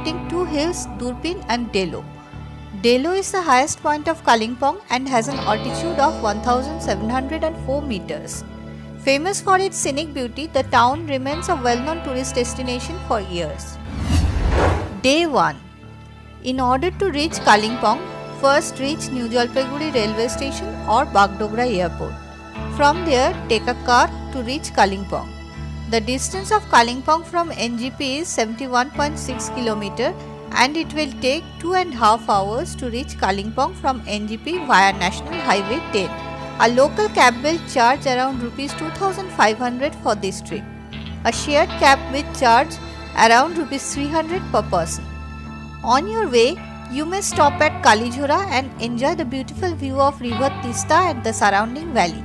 connecting two hills, Durpin and Delo. Delo is the highest point of Kalimpong and has an altitude of 1704 meters. Famous for its scenic beauty, the town remains a well-known tourist destination for years. Day 1. In order to reach Kalimpong, first reach New Jalpaiguri railway station or Bagdogra airport. From there, take a car to reach Kalimpong. The distance of Kalimpong from NGP is 71.6 km and it will take 2.5 hours to reach Kalimpong from NGP via National Highway 10. A local cab will charge around Rs 2500 for this trip. A shared cab will charge around Rs 300 per person. On your way, you may stop at Kalijhora and enjoy the beautiful view of river Tista and the surrounding valley.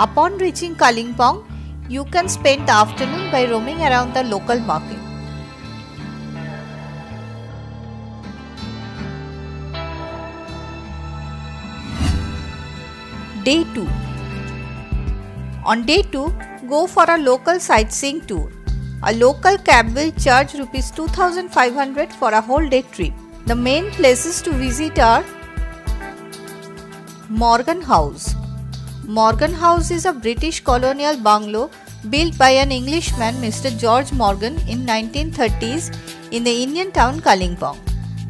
Upon reaching Kalimpong, you can spend the afternoon by roaming around the local market. Day 2. On day 2, go for a local sightseeing tour. A local cab will charge Rs 2500 for a whole day trip. The main places to visit are Morgan House. Morgan House is a British colonial bungalow built by an Englishman, Mr. George Morgan, in 1930s in the Indian town Kalimpong.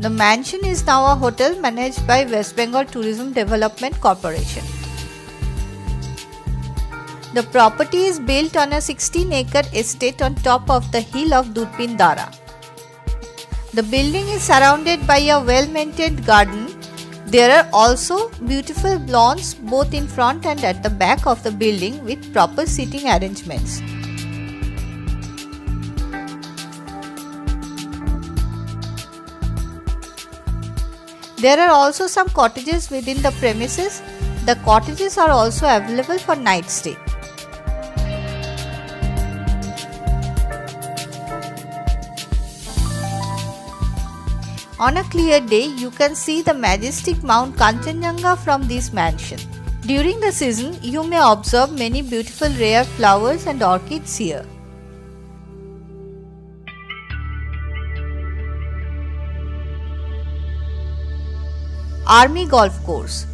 The mansion is now a hotel managed by West Bengal Tourism Development Corporation. The property is built on a 16-acre estate on top of the hill of Durpin Dara. The building is surrounded by a well-maintained garden. There are also beautiful lawns both in front and at the back of the building with proper seating arrangements. There are also some cottages within the premises. The cottages are also available for night stay. On a clear day, you can see the majestic Mount Kanchenjunga from this mansion. During the season, you may observe many beautiful rare flowers and orchids here. Army Golf Course.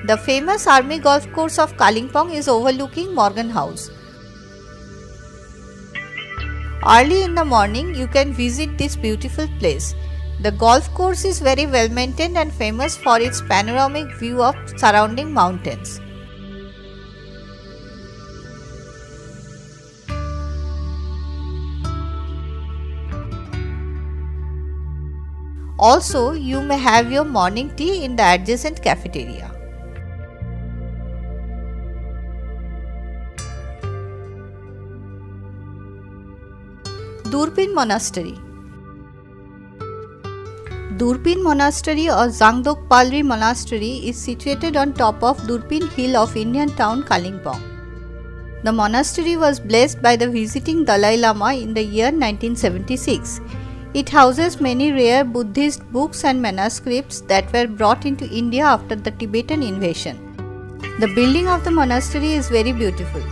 The famous Army Golf Course of Kalimpong is overlooking Morgan House. Early in the morning, you can visit this beautiful place. The golf course is very well maintained and famous for its panoramic view of surrounding mountains. Also, you may have your morning tea in the adjacent cafeteria. Durpin Monastery. Durpin Monastery or Zangdok Palri Monastery is situated on top of Durpin Hill of Indian town Kalimpong. The monastery was blessed by the visiting Dalai Lama in the year 1976. It houses many rare Buddhist books and manuscripts that were brought into India after the Tibetan invasion. The building of the monastery is very beautiful.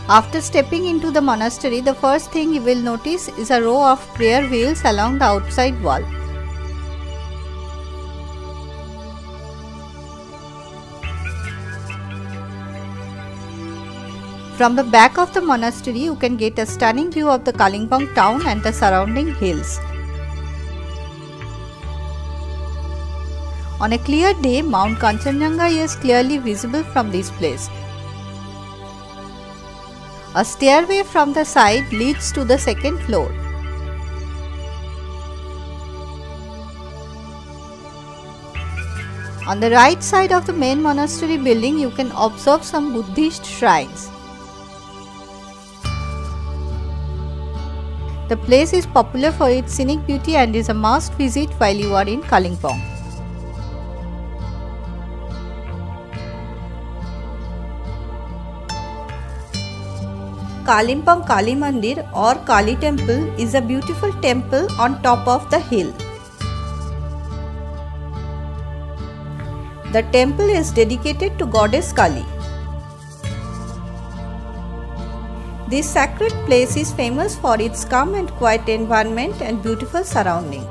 After stepping into the monastery, the first thing you will notice is a row of prayer wheels along the outside wall. From the back of the monastery, you can get a stunning view of the Kalimpong town and the surrounding hills. On a clear day, Mount Kanchenjunga is clearly visible from this place. A stairway from the side leads to the second floor. On the right side of the main monastery building, you can observe some Buddhist shrines. The place is popular for its scenic beauty and is a must visit while you are in Kalimpong. Kalimpong Kali Mandir or Kali Temple is a beautiful temple on top of the hill. The temple is dedicated to goddess Kali. This sacred place is famous for its calm and quiet environment and beautiful surroundings.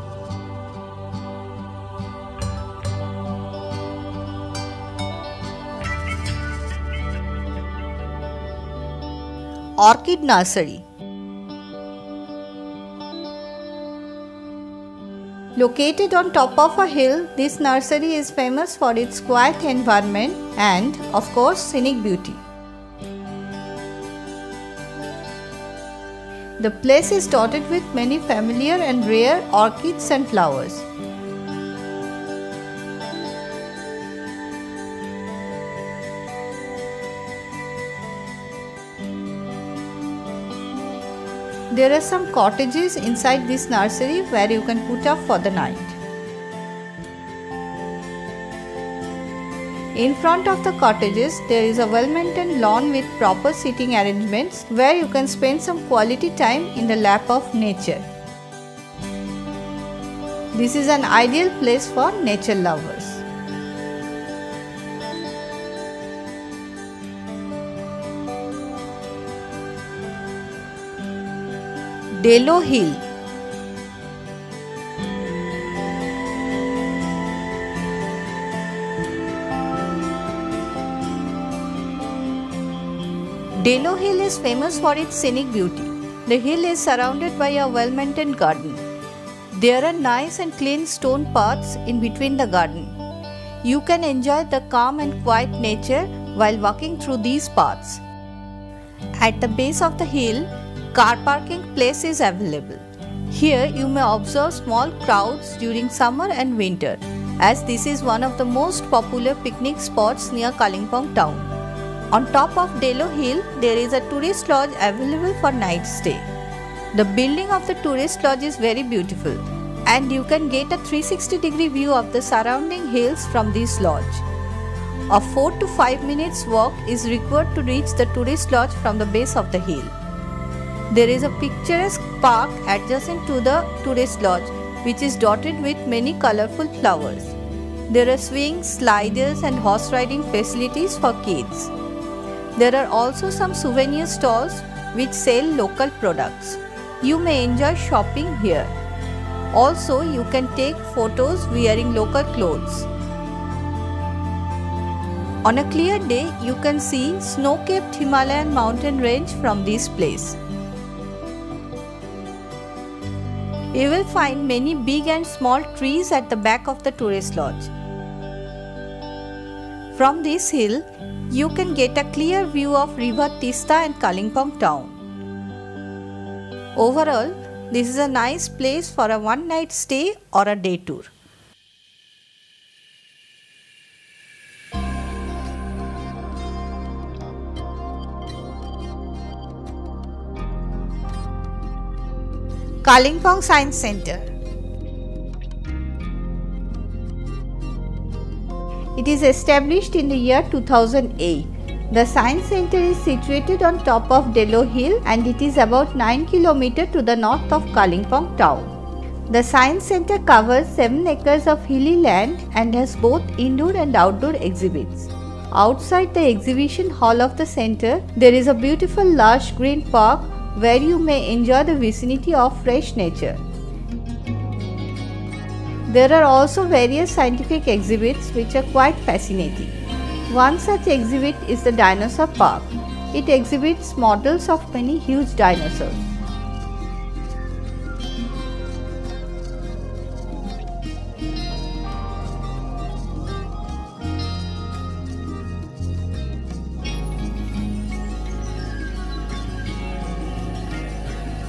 Orchid Nursery. Located on top of a hill, this nursery is famous for its quiet environment and, of course, scenic beauty. The place is dotted with many familiar and rare orchids and flowers. There are some cottages inside this nursery where you can put up for the night. In front of the cottages, there is a well-maintained lawn with proper seating arrangements where you can spend some quality time in the lap of nature. This is an ideal place for nature lovers. Delo Hill. Delo Hill is famous for its scenic beauty. The hill is surrounded by a well-maintained garden. There are nice and clean stone paths in between the garden. You can enjoy the calm and quiet nature while walking through these paths. At the base of the hill, car parking place is available. Here you may observe small crowds during summer and winter, as this is one of the most popular picnic spots near Kalimpong town. On top of Delo Hill, there is a tourist lodge available for night stay. The building of the tourist lodge is very beautiful and you can get a 360-degree view of the surrounding hills from this lodge. A 4 to 5 minutes walk is required to reach the tourist lodge from the base of the hill. There is a picturesque park adjacent to the tourist lodge which is dotted with many colorful flowers. There are swings, sliders and horse riding facilities for kids. There are also some souvenir stalls which sell local products. You may enjoy shopping here. Also, you can take photos wearing local clothes. On a clear day, you can see snow-capped Himalayan mountain range from this place. You will find many big and small trees at the back of the tourist lodge. From this hill, you can get a clear view of River Tista and Kalimpong town. Overall, this is a nice place for a one-night stay or a day tour. Kalimpong Science Center. It is established in the year 2008. The Science Center is situated on top of Delo Hill and it is about 9 km to the north of Kalimpong town. The Science Center covers 7 acres of hilly land and has both indoor and outdoor exhibits. Outside the exhibition hall of the center, there is a beautiful lush green park where you may enjoy the vicinity of fresh nature. There are also various scientific exhibits which are quite fascinating. One such exhibit is the Dinosaur Park. It exhibits models of many huge dinosaurs.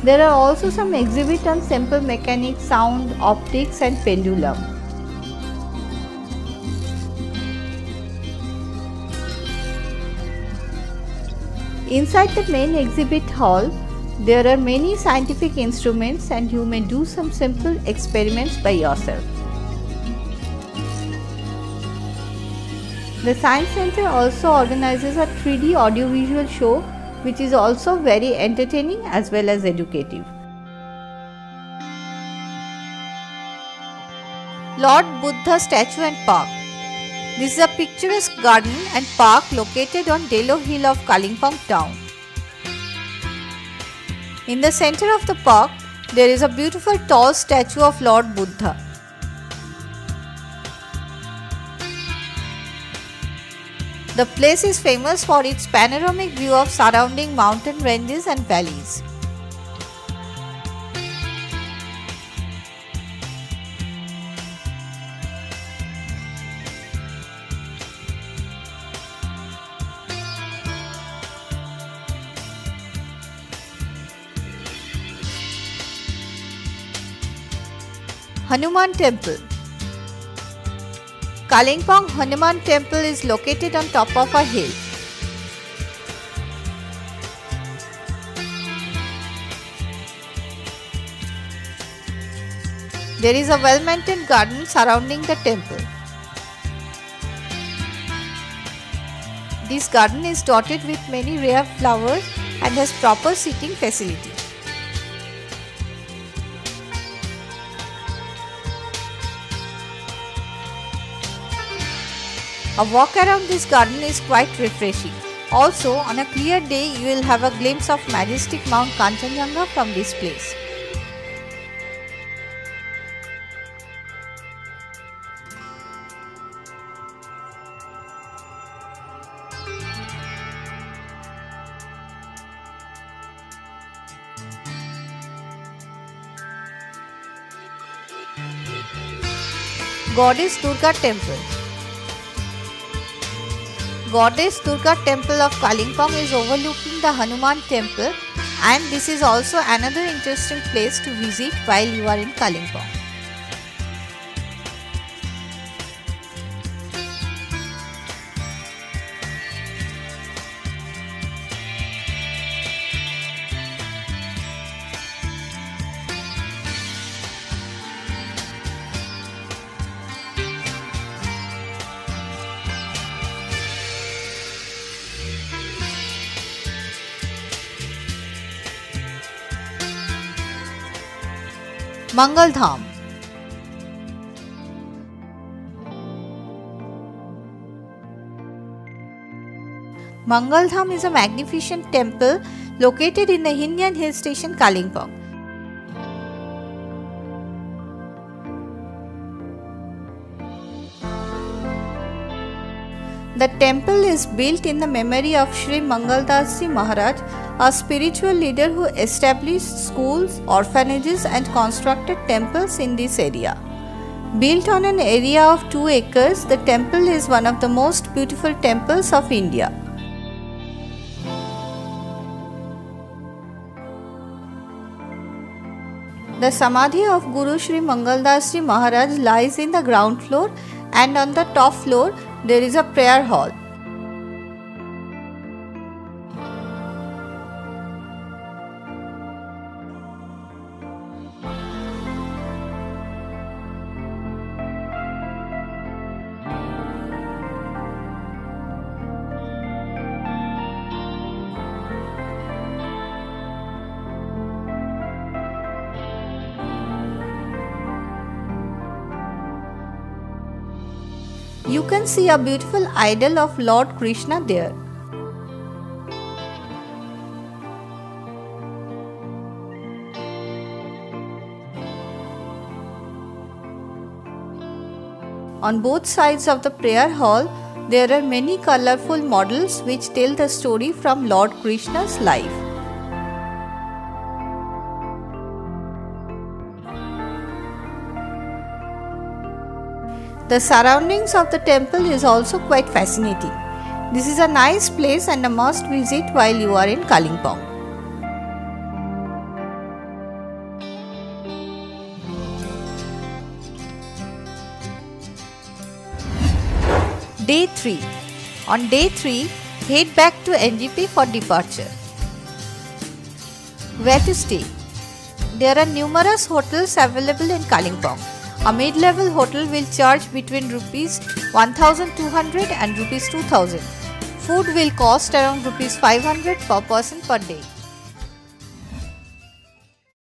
There are also some exhibits on simple mechanics, sound, optics and pendulum. Inside the main exhibit hall, There are many scientific instruments and you may do some simple experiments by yourself. The Science Center also organizes a 3D audiovisual show which is also very entertaining as well as educative. Lord Buddha Statue and Park. This is a picturesque garden and park located on Delo Hill of Kalimpong town. In the center of the park, there is a beautiful tall statue of Lord Buddha. The place is famous for its panoramic view of surrounding mountain ranges and valleys. Hanuman Temple. Kalimpong Hanuman Temple is located on top of a hill. There is a well-maintained garden surrounding the temple. This garden is dotted with many rare flowers and has proper seating facility. A walk around this garden is quite refreshing. Also, on a clear day, you will have a glimpse of majestic Mount Kanchenjunga from this place. Goddess Durga Temple. Goddess Durga Temple of Kalimpong is overlooking the Hanuman Temple, and this is also another interesting place to visit while you are in Kalimpong. Mangal Dham. Mangal Dham is a magnificent temple located in the Himalayan hill station Kalimpong. The temple is built in the memory of Sri Mangaldas Ji Maharaj, a spiritual leader who established schools, orphanages and constructed temples in this area. Built on an area of 2 acres, the temple is one of the most beautiful temples of India. The Samadhi of Guru Sri Mangaldas Ji Maharaj lies in the ground floor, and on the top floor there is a prayer hall. You can see a beautiful idol of Lord Krishna there. On both sides of the prayer hall, there are many colorful models which tell the story from Lord Krishna's life. The surroundings of the temple is also quite fascinating. This is a nice place and a must visit while you are in Kalimpong. Day 3. On day 3, head back to NGP for departure. Where to stay? There are numerous hotels available in Kalimpong. A mid-level hotel will charge between rupees 1200 and rupees 2000. Food will cost around rupees 500 per person per day.